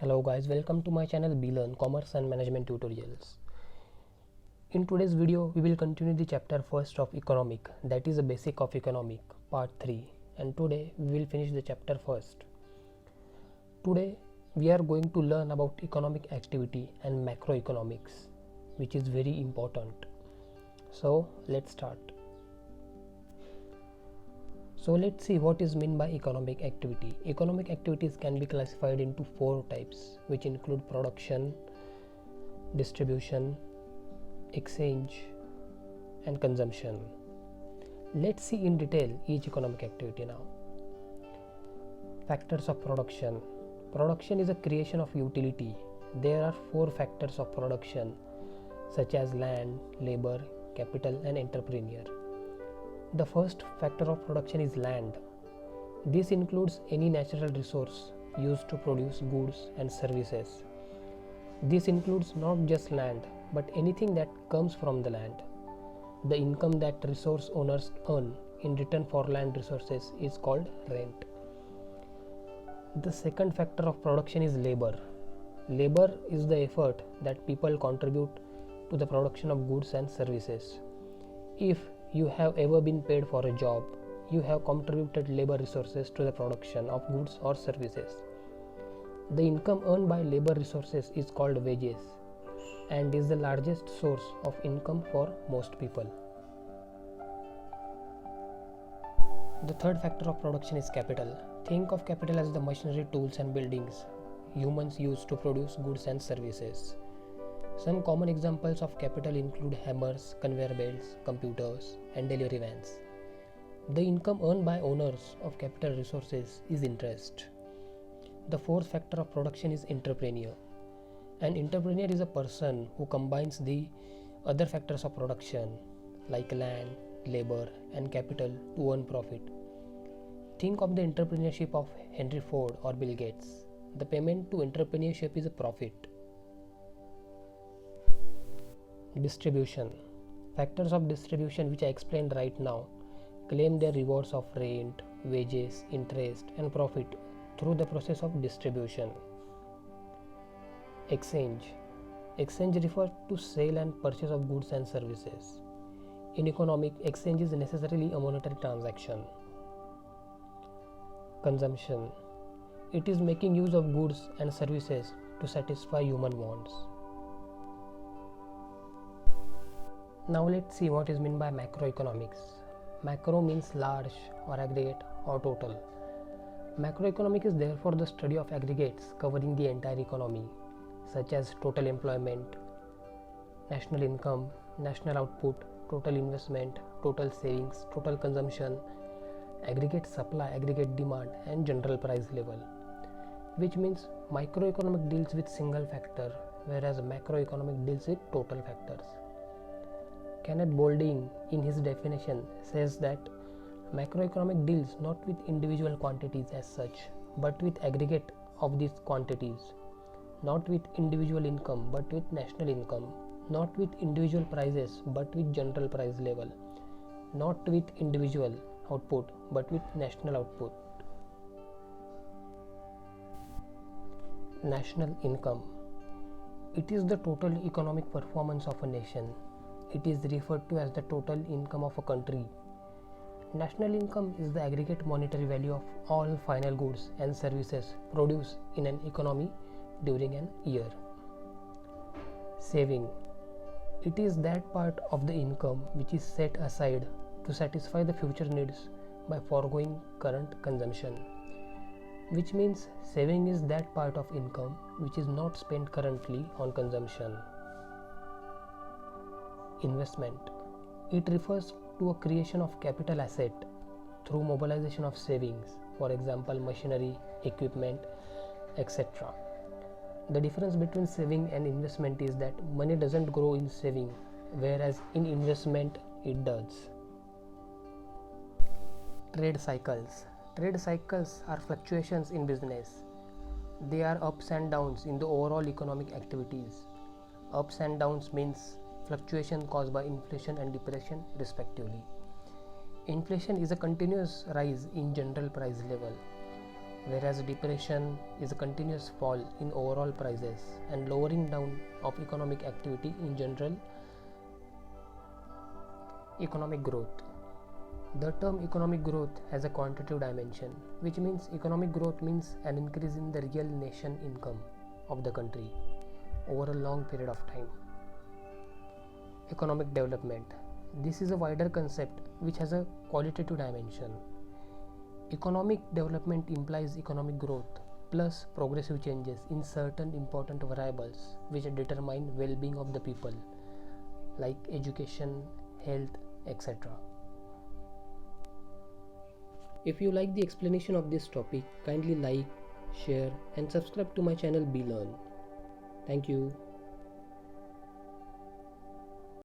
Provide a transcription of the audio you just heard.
Hello guys, welcome to my channel BLearn Commerce and Management Tutorials. In today's video, we will continue the chapter first of economic, that is the basic of economic, part 3, and today we will finish the chapter first. Today we are going to learn about economic activity and macroeconomics, which is very important. So let's start. So let's see what is meant by economic activity. Economic activities can be classified into 4 types, which include production, distribution, exchange, and consumption. Let's see in detail each economic activity now. Factors of production. Production is a creation of utility. There are 4 factors of production, such as land, labor, capital, and entrepreneur. The first factor of production is land. This includes any natural resource used to produce goods and services. This includes not just land, but anything that comes from the land. The income that resource owners earn in return for land resources is called rent. The second factor of production is labor. Labor is the effort that people contribute to the production of goods and services. If you have ever been paid for a job, you have contributed labor resources to the production of goods or services. The income earned by labor resources is called wages and is the largest source of income for most people. The third factor of production is capital. Think of capital as the machinery, tools, and buildings humans use to produce goods and services. Some common examples of capital include hammers, conveyor belts, computers, and delivery vans. The income earned by owners of capital resources is interest. The fourth factor of production is entrepreneur. An entrepreneur is a person who combines the other factors of production like land, labor, and capital to earn profit. Think of the entrepreneurship of Henry Ford or Bill Gates. The payment to entrepreneurship is a profit. Distribution. Factors of distribution, which I explained right now, claim their rewards of rent, wages, interest, and profit through the process of distribution. Exchange. Exchange refers to sale and purchase of goods and services. In economic, exchange is necessarily a monetary transaction. Consumption. It is making use of goods and services to satisfy human wants. Now let's see what is meant by macroeconomics. Macro means large or aggregate or total. Macroeconomic is therefore the study of aggregates covering the entire economy, such as total employment, national income, national output, total investment, total savings, total consumption, aggregate supply, aggregate demand, and general price level. Which means microeconomic deals with single factor, whereas macroeconomic deals with total factors. Kenneth Boulding, in his definition, says that macroeconomic deals not with individual quantities as such, but with aggregate of these quantities, not with individual income but with national income, not with individual prices but with general price level, not with individual output but with national output. National income. It is the total economic performance of a nation. It is referred to as the total income of a country. National income is the aggregate monetary value of all final goods and services produced in an economy during an year. Saving. It is that part of the income which is set aside to satisfy the future needs by foregoing current consumption. Which means saving is that part of income which is not spent currently on consumption. Investment. It refers to a creation of capital asset through mobilization of savings, for example machinery, equipment, etc. The difference between saving and investment is that money doesn't grow in saving, whereas in investment it does. Trade cycles. Trade cycles are fluctuations in business. They are ups and downs in the overall economic activities. Ups and downs means fluctuation caused by inflation and depression respectively. Inflation is a continuous rise in general price level. whereas depression is a continuous fall in overall prices and lowering down of economic activity in general. Economic growth. The term economic growth has a quantitative dimension, which means economic growth means an increase in the real nation income of the country over a long period of time. Economic development. This is a wider concept which has a qualitative dimension. Economic development implies economic growth plus progressive changes in certain important variables which determine well-being of the people like education, health, etc. If you like the explanation of this topic, kindly like, share and subscribe to my channel BeLearn. Thank you.